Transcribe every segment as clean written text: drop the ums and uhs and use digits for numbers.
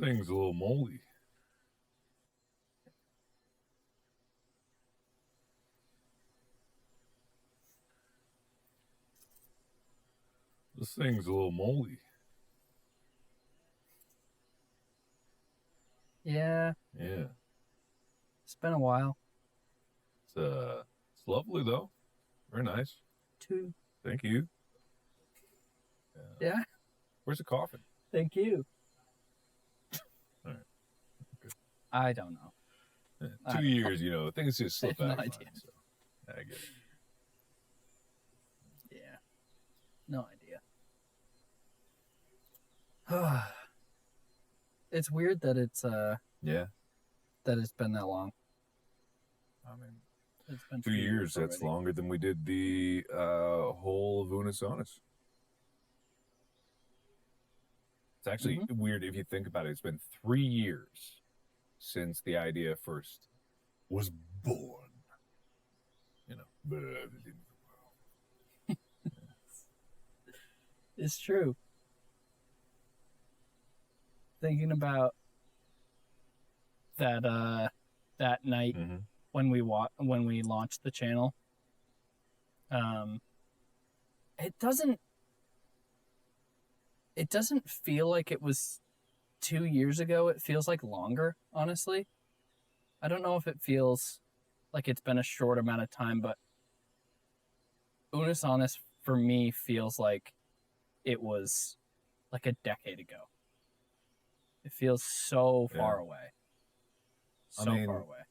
Thing's a little moldy. This thing's a little moldy. Yeah, Yeah. it's been a while. It's lovely though. Very nice. Too. Thank you. Yeah, Where's the coffin? thank you. All right. Okay. I don't know. Yeah, I 2 don't years, things just slip I have out no of your idea. mind. So I get it. Yeah, no idea. It's weird that Yeah. it's been that long. I mean, It's been 2 years. That's already. longer than we did the whole of Unisonus. It's actually weird if you think about it. It's been 3 years since the idea first was born. It's true. Thinking about that night when we launched the channel, it doesn't feel like it was 2 years ago. It feels like longer, honestly. I don't know if it feels like it's been a short amount of time, but Unis Honest for me feels like it was like a decade ago. It feels so far away. Far away.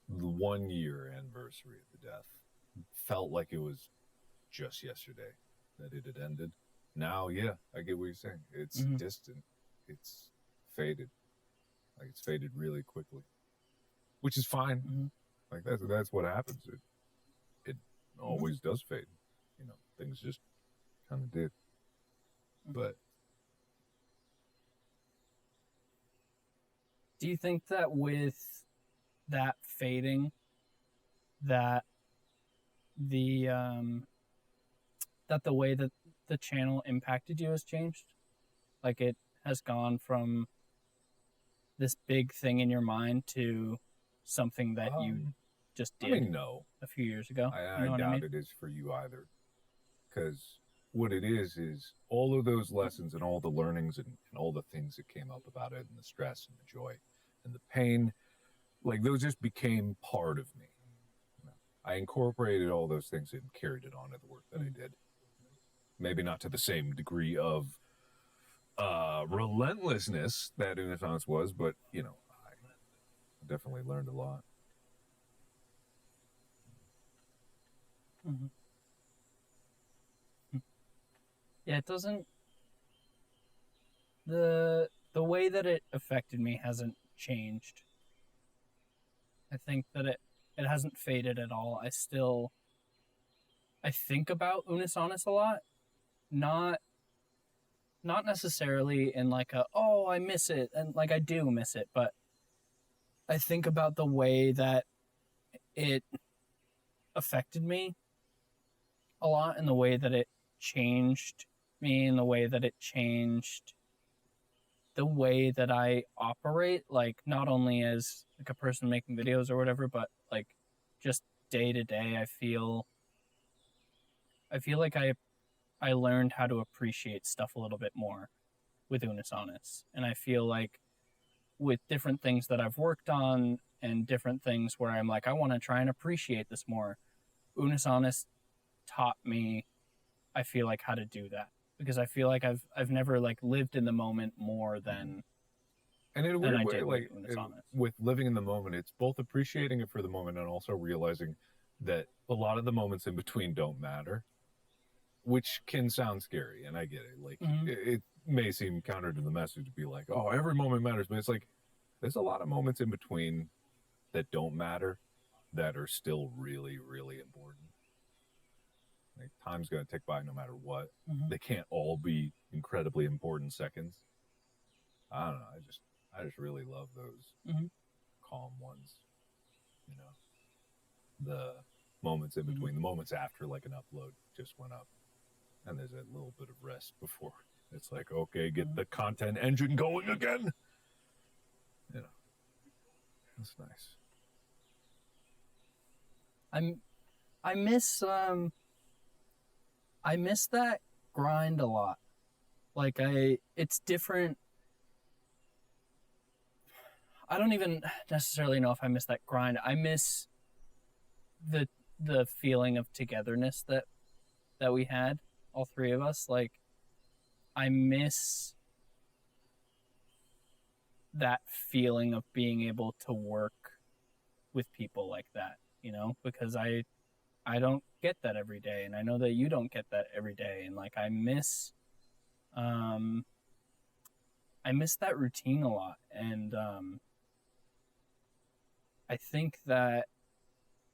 The 1 year anniversary of the death felt like it was just yesterday that it had ended. Now, yeah, I get what you're saying. It's distant. It's faded. Like it's faded really quickly, which is fine. Like that's what happens. It always does fade. Things just kind of did. But do you think that with that fading, that the way that the channel impacted you has changed? Like it has gone from this big thing in your mind to something that you just did no. a few years ago? I doubt it is for you either. Because what it is all of those lessons and all the learnings and all the things that came up about it and the stress and the joy and the pain, like those just became part of me. I incorporated all those things and carried it on to the work that I did. Maybe not to the same degree of relentlessness that Unisonus was, but, I definitely learned a lot. Yeah, it doesn't... The way that it affected me hasn't changed. I think that it hasn't faded at all. I think about Unisonus a lot. Not necessarily in like I miss it, and like I do miss it, but I think about the way that it affected me a lot, and the way that it changed me, and the way that it changed the way that I operate, like not only as like a person making videos or whatever, but like just day to day. I feel like I learned how to appreciate stuff a little bit more with Unisonus. And I feel like with different things that I've worked on and different things where I'm like, I want to try and appreciate this more, Unisonus taught me, I feel like, how to do that. Because I feel like I've never like lived in the moment more than and in a weird way, like with living in the moment, it's both appreciating it for the moment and also realizing that a lot of the moments in between don't matter, which can sound scary, and I get it. Like it may seem counter to the message to be like, oh, every moment matters, but it's like there's a lot of moments in between that don't matter that are still really, really important. Like time's gonna tick by no matter what. They can't all be incredibly important seconds. I don't know. I just really love those calm ones. The moments in between, the moments after like an upload just went up, and there's a little bit of rest before it's like, okay, get the content engine going again. That's nice. I miss that grind a lot. Like it's different. I don't even necessarily know if I miss that grind. I miss the feeling of togetherness that we had, all three of us. Like I miss that feeling of being able to work with people like that, because I don't get that every day, and I know that you don't get that every day, and like I miss that routine a lot, and I think that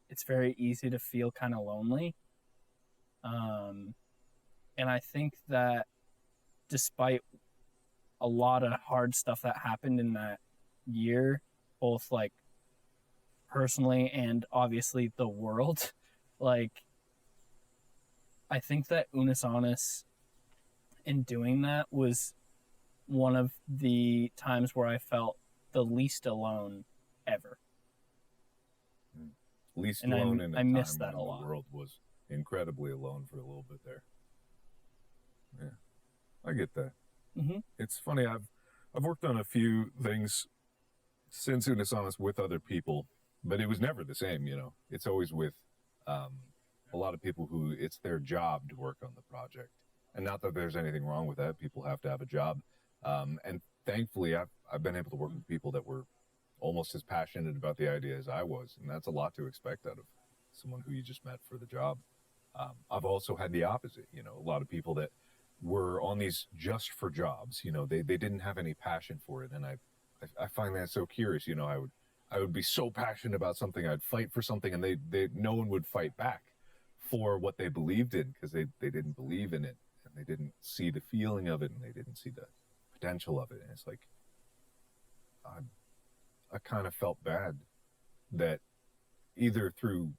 it's very easy to feel kind of lonely. And I think that despite a lot of hard stuff that happened in that year, both like personally and obviously the world, like I think that Unis Honest in doing that was one of the times where I felt the least alone ever. Least And alone in a I miss time that when a the lot. world was incredibly alone for a little bit there. Yeah, I get that. Mm-hmm. It's funny. I've worked on a few things since Unis Honest with other people, but it was never the same. It's always with a lot of people who it's their job to work on the project, and not that there's anything wrong with that. People have to have a job, and thankfully, I've been able to work with people that were almost as passionate about the idea as I was, and that's a lot to expect out of someone who you just met for the job. I've also had the opposite. A lot of people that were on these just for jobs. They didn't have any passion for it, and I find that so curious. I would be so passionate about something, I'd fight for something, and they no one would fight back for what they believed in, because they didn't believe in it, and they didn't see the feeling of it, and they didn't see the potential of it. And it's like I kind of felt bad that either through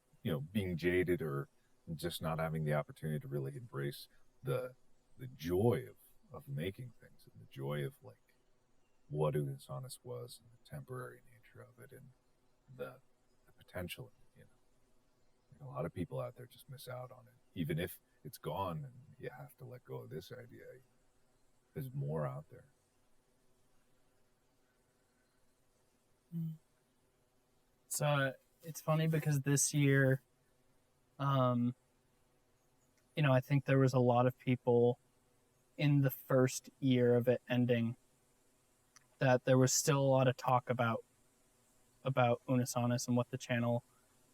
being jaded or just not having the opportunity to really embrace the joy of making things, and the joy of like what Unis Honest was, and the temporary nature of it, and the potential of it. Like a lot of people out there just miss out on it, even if it's gone and you have to let go of this idea. There's more out there. So it's funny because this year, I think there was a lot of people in the first year of it ending that there was still a lot of talk about Unis Honest and what the channel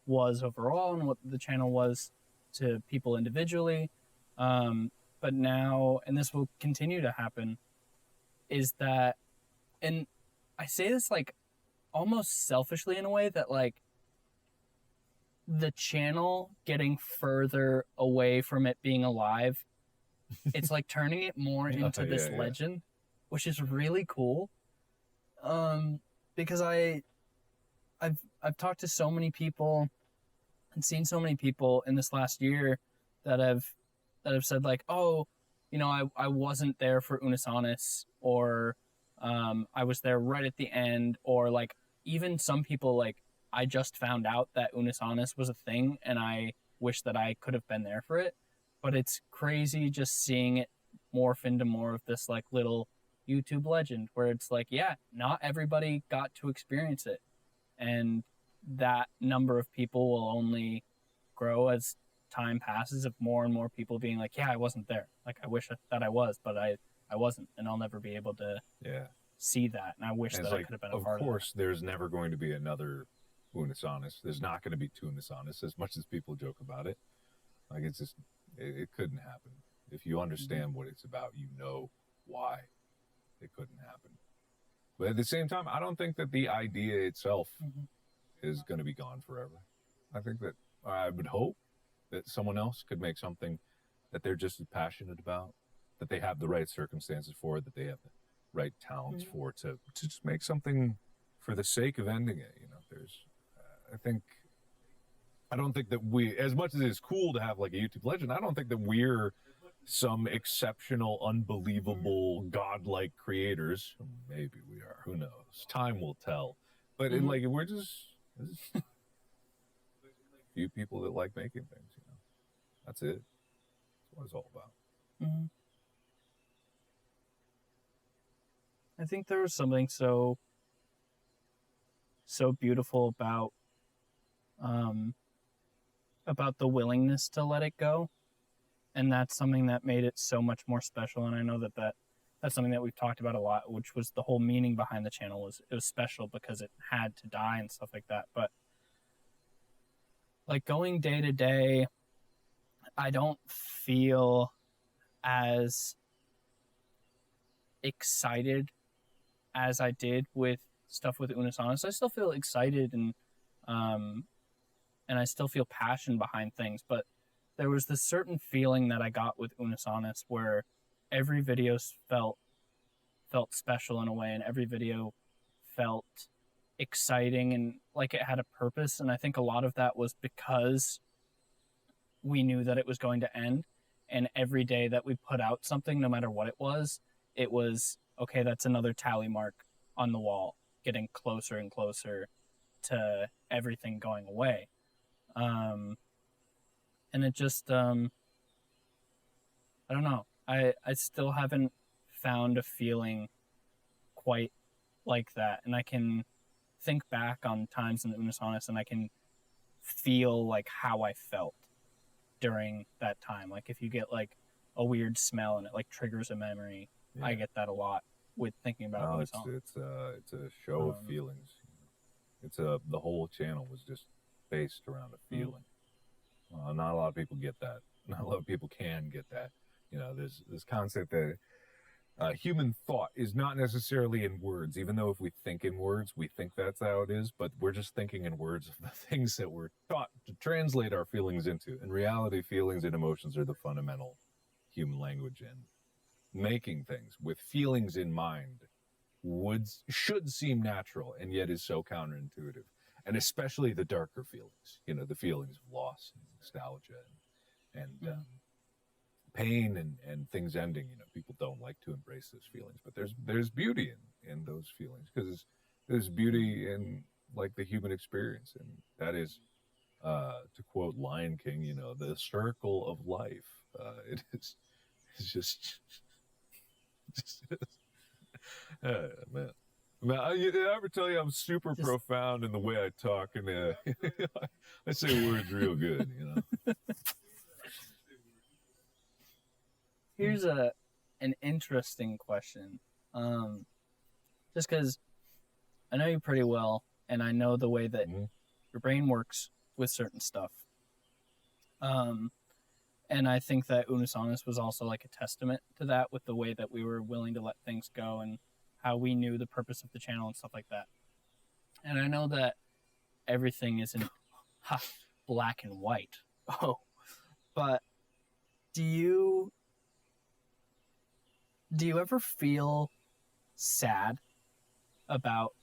was overall and what the channel was to people individually. But now, and this will continue to happen, is that, and I say this like almost selfishly in a way, that like the channel getting further away from it being alive, it's like turning it more into this legend, which is really cool. Because I've talked to so many people and seen so many people in this last year that have said like, oh, I wasn't there for Unis Honest, or I was there right at the end, or like even some people like, I just found out that Unis Honest was a thing and I wish that I could have been there for it. But it's crazy just seeing it morph into more of this like little YouTube legend where it's like, yeah, not everybody got to experience it. And that number of people will only grow as time passes, of more and more people being like, yeah, I wasn't there. Like, I wish that I was, but I wasn't. And I'll never be able to see that. And I wish that I could have been a part of it. Of course, there's never going to be another Unis Honest. There's not going to be two Unis Honest, as much as people joke about it. Like, it's just, it couldn't happen. If you understand what it's about, you know why it couldn't happen. But at the same time, I don't think that the idea itself is going to be gone forever. I think that I would hope that someone else could make something that they're just as passionate about, that they have the right circumstances for, that they have the right talents for, to just make something for the sake of ending it. There's, I don't think that we, as much as it's cool to have like a YouTube legend, I don't think that we're some exceptional, unbelievable, godlike creators. Maybe we are, who knows? Time will tell. But like we're just a few people that like making things. You know, that's it. That's what it's all about. Mm-hmm. I think there was something so beautiful about the willingness to let it go, and that's something that made it so much more special. And I know that's something that we've talked about a lot, which was the whole meaning behind the channel. Was it was special because it had to die and stuff like that. But like going day to day, I don't feel as excited as I did with stuff with Unus Annus. I still feel excited um and I still feel passion behind things, but there was this certain feeling that I got with Unus Annus where every video felt special in a way, and every video felt exciting and like it had a purpose. And I think a lot of that was because we knew that it was going to end, and every day that we put out something, no matter what it was okay, that's another tally mark on the wall, getting closer and closer to everything going away. And it just I don't know, I still haven't found a feeling quite like that, and I can think back on times in Unus Annus and I can feel like how I felt during that time. Like if you get like a weird smell and it like triggers a memory, yeah. I get that a lot with thinking about Unus Annus. It's a show of feelings. It's the whole channel was just based around a feeling. Not a lot of people get that. Not a lot of people can get that. You know, there's this concept that human thought is not necessarily in words, even though if we think in words, we think that's how it is, but we're just thinking in words of the things that we're taught to translate our feelings into. In reality, feelings and emotions are the fundamental human language, and making things with feelings in mind should seem natural, and yet is so counterintuitive. And especially the darker feelings, you know, the feelings of loss and nostalgia and pain and things ending. You know, people don't like to embrace those feelings, but there's beauty in those feelings, because there's beauty in like the human experience, and that is, to quote Lion King, you know, the circle of life. It's just man. Did I ever tell you I'm super profound in the way I talk, and I say words real good, you know. Here's an interesting question. Just because I know you pretty well, and I know the way that your brain works with certain stuff. And I think that Unus Annus was also like a testament to that, with the way that we were willing to let things go and how we knew the purpose of the channel and stuff like that. And I know that everything isn't black and white. Oh, but do you ever feel sad about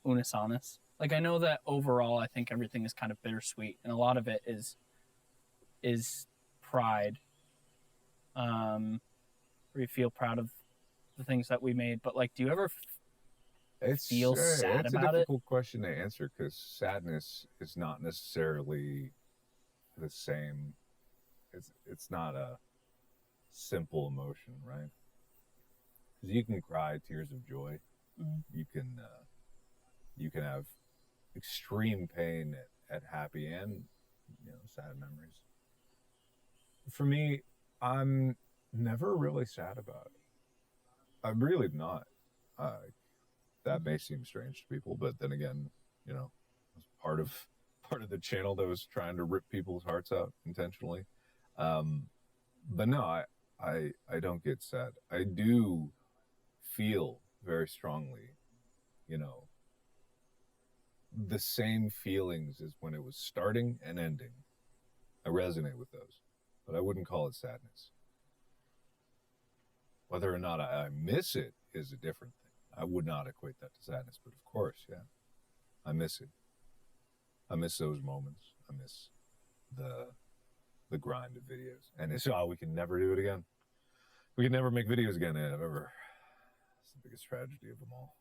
Unus Annus? Like, I know that overall, I think everything is kind of bittersweet, and a lot of it is pride. Where you feel proud of the things that we made, but like, do you ever feel sad about it? It's a difficult question to answer, because sadness is not necessarily the same. It's not a simple emotion, right? Because you can cry tears of joy. You can have extreme pain at happy and, you know, sad memories. For me, I'm never really sad about it. I'm really not. That may seem strange to people, but then again, you know, it's part of the channel that was trying to rip people's hearts out intentionally. But no, I don't get sad. I do feel very strongly, you know, the same feelings as when it was starting and ending. I resonate with those, but I wouldn't call it sadness. Whether or not I miss it is a different thing. I would not equate that to sadness, but of course, yeah, I miss it. I miss those moments. I miss the grind of videos. And it's, we can never do it again. We can never make videos again, ever. It's the biggest tragedy of them all.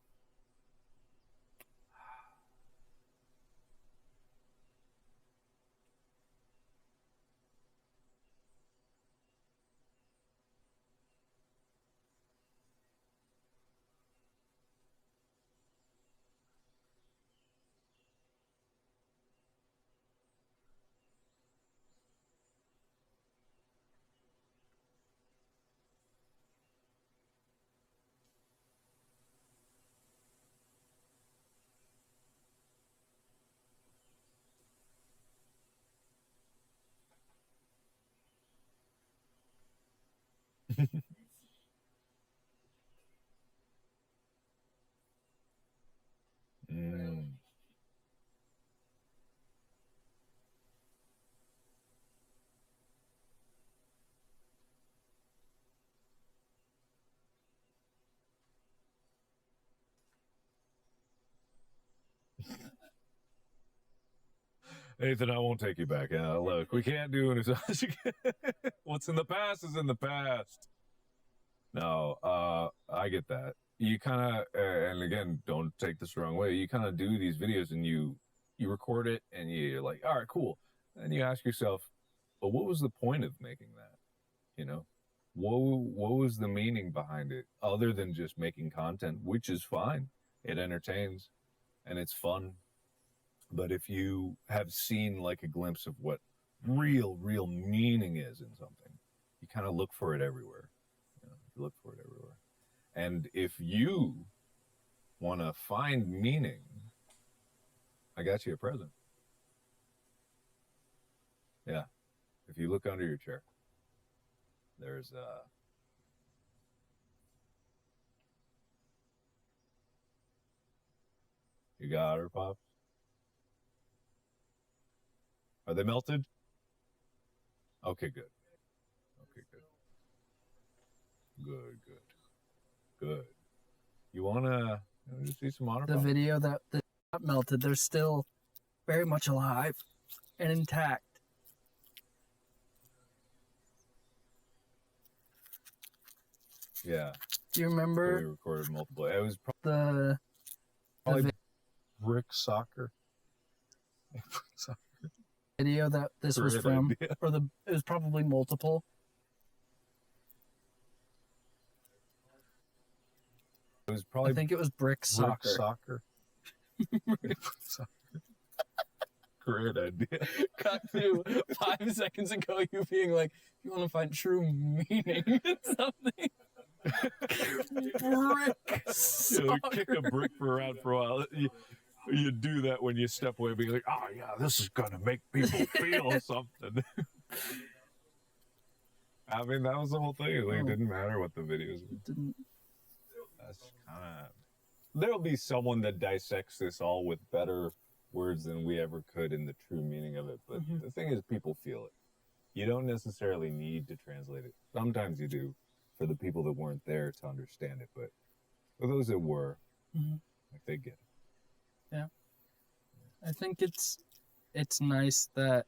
Mm. Nathan, I won't take you back. Look, we can't do it. What's in the past is in the past. No, I get that. You kind of, and again, don't take this the wrong way. You kind of do these videos and you record it and you're like, all right, cool. And you ask yourself, but what was the point of making that? You know, what was the meaning behind it other than just making content, which is fine. It entertains and it's fun. But if you have seen like a glimpse of what real meaning is in something, you kind of look for it everywhere. You look for it everywhere. And if you want to find meaning, I got you a present. Yeah. If you look under your chair, there's you got her, Pops? Are they melted? Okay, good. Okay, good. You wanna see some honor? The video that got melted, they're still very much alive and intact. Yeah. Do you remember? We recorded multiple. It was the brick soccer. Video that this was from, idea. Or it was probably multiple. It was probably. I think it was brick soccer. Great idea. Cut to 5 seconds ago, you being like, "You want to find true meaning in something." Brick soccer. Kick a brick around for a while. You do that when you step away, being like, "Oh yeah, this is gonna make people feel something." I mean, that was the whole thing. Like, it didn't matter what the videos were. That's kind of. There'll be someone that dissects this all with better words than we ever could in the true meaning of it. But the thing is, people feel it. You don't necessarily need to translate it. Sometimes you do, for the people that weren't there to understand it. But for those that were, like, they get it. Yeah. I think it's nice that,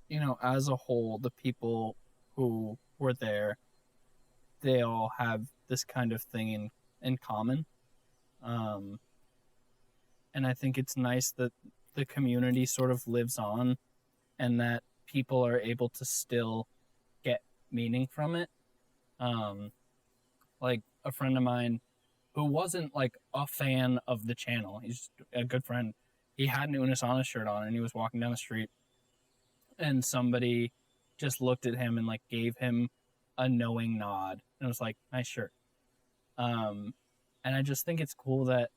you know, as a whole, the people who were there, they all have this kind of thing in common. And I think it's nice that the community sort of lives on and that people are able to still get meaning from it. Like a friend of mine who wasn't like a fan of the channel, he's a good friend. He had an Unisana shirt on and he was walking down the street and somebody just looked at him and like gave him a knowing nod and was like, "Nice shirt." And I just think it's cool that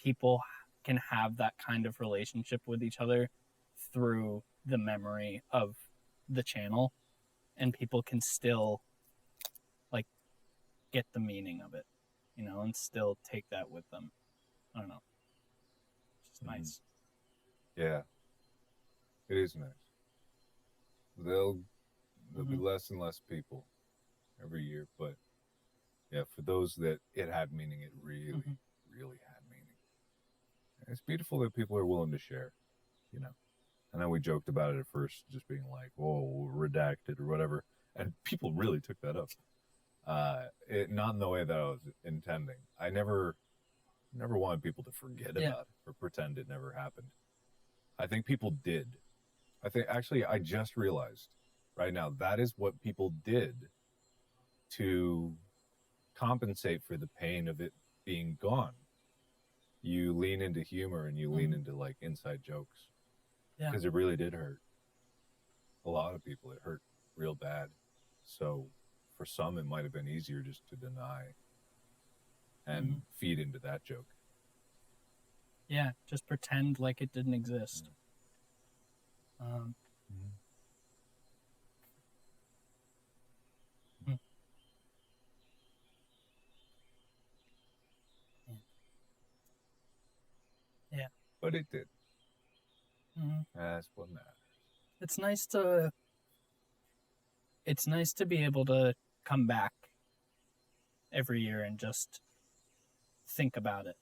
people can have that kind of relationship with each other through the memory of the channel, and people can still like get the meaning of it, you know, and still take that with them. I don't know. It's just nice. Yeah. It is nice. There'll be less and less people every year, but yeah, for those that it had meaning, it really had meaning. And it's beautiful that people are willing to share, you know. I know we joked about it at first, just being like, "Whoa, redacted" or whatever, and people really took that up. Not in the way that I was intending. I never wanted people to forget about it or pretend it never happened. I think people did. I just realized right now that is what people did to compensate for the pain of it being gone. You lean into humor and you lean into like inside jokes. Yeah. Because it really did hurt. A lot of people, it hurt real bad. So for some, it might have been easier just to deny and feed into that joke. Yeah, just pretend like it didn't exist. But it did. Mm-hmm. That's what matters. It's nice to be able to come back every year and just think about it,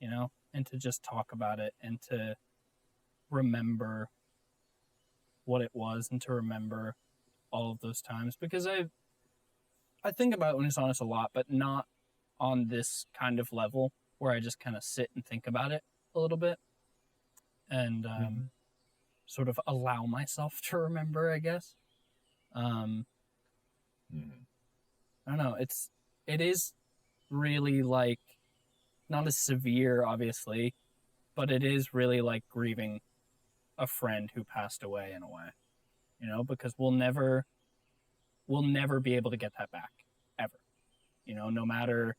and to just talk about it and to remember what it was and to remember all of those times, because I think about Unisonus a lot, but not on this kind of level where I just kind of sit and think about it a little bit and sort of allow myself to remember, I guess. I don't know. It is really like not as severe, obviously, but it is really like grieving a friend who passed away in a way, because we'll never be able to get that back ever, no matter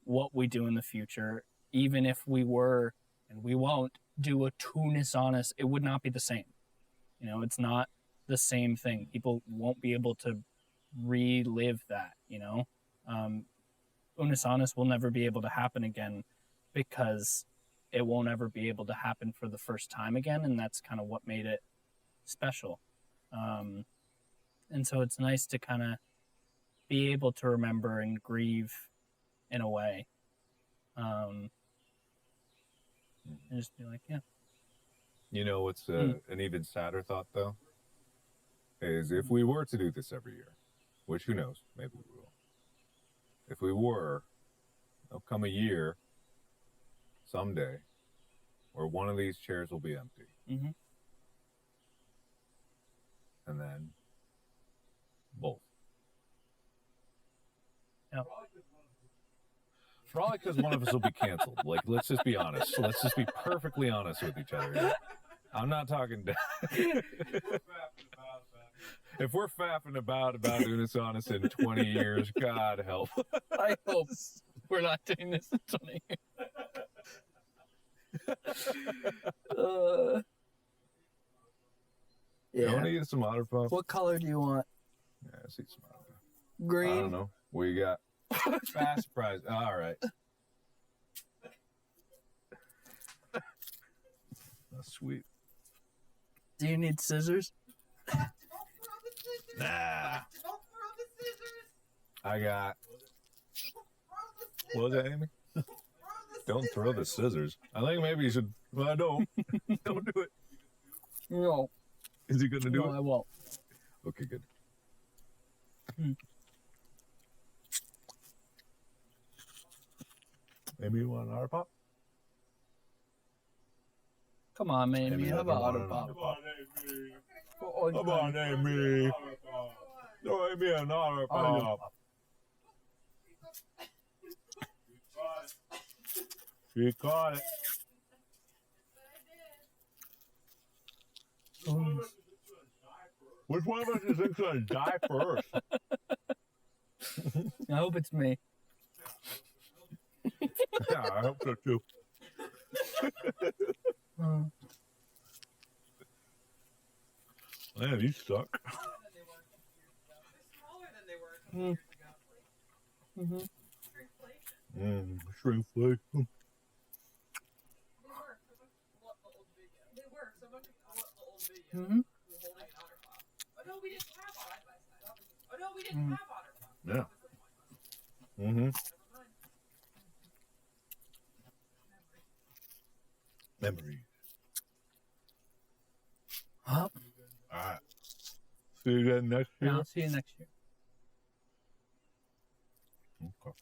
what we do in the future. Even if we were, and we won't, do a Tunisonus, it would not be the same. It's not the same thing. People won't be able to relive that, Unisonus will never be able to happen again because it won't ever be able to happen for the first time again, and that's kind of what made it special. And so it's nice to kind of be able to remember and grieve in a way. And just be like, yeah. What's an even sadder thought, though, is if we were to do this every year, which who knows, maybe we will. If we were, there'll come a year, someday, where one of these chairs will be empty. Mm-hmm. And then both. Yeah. Probably because one of us will be canceled. Like, let's just be honest. Let's just be perfectly honest with each other here. I'm not talking if we're fapping about Unisonus in 20 years, God help. I hope we're not doing this in 20 years. You want to eat some Otter Pop? What color do you want? Yeah, let's eat some Otter Pop. Green? I don't know. What you got? Fast surprise. All right. That's sweet. Do you need scissors? Nah. I got. What was that, Amy? Don't throw the scissors. I think maybe you should. Well, don't. Don't do it. No. Is he going to do it? No, I won't. Okay, good. Maybe you want an Otter Pop? Come on, man. Amy, Have an Otter Pop. Come on, Amy. Throw Amy an Otter Pop. She caught it. Which one of us is going to die first? I hope it's me. Yeah, I hope so too. Man, these suck. Shrinkflation. Mm-hmm. Yeah. Mm-hmm. Memories. Well, all right. See you again next year. I'll see you next year. Okay.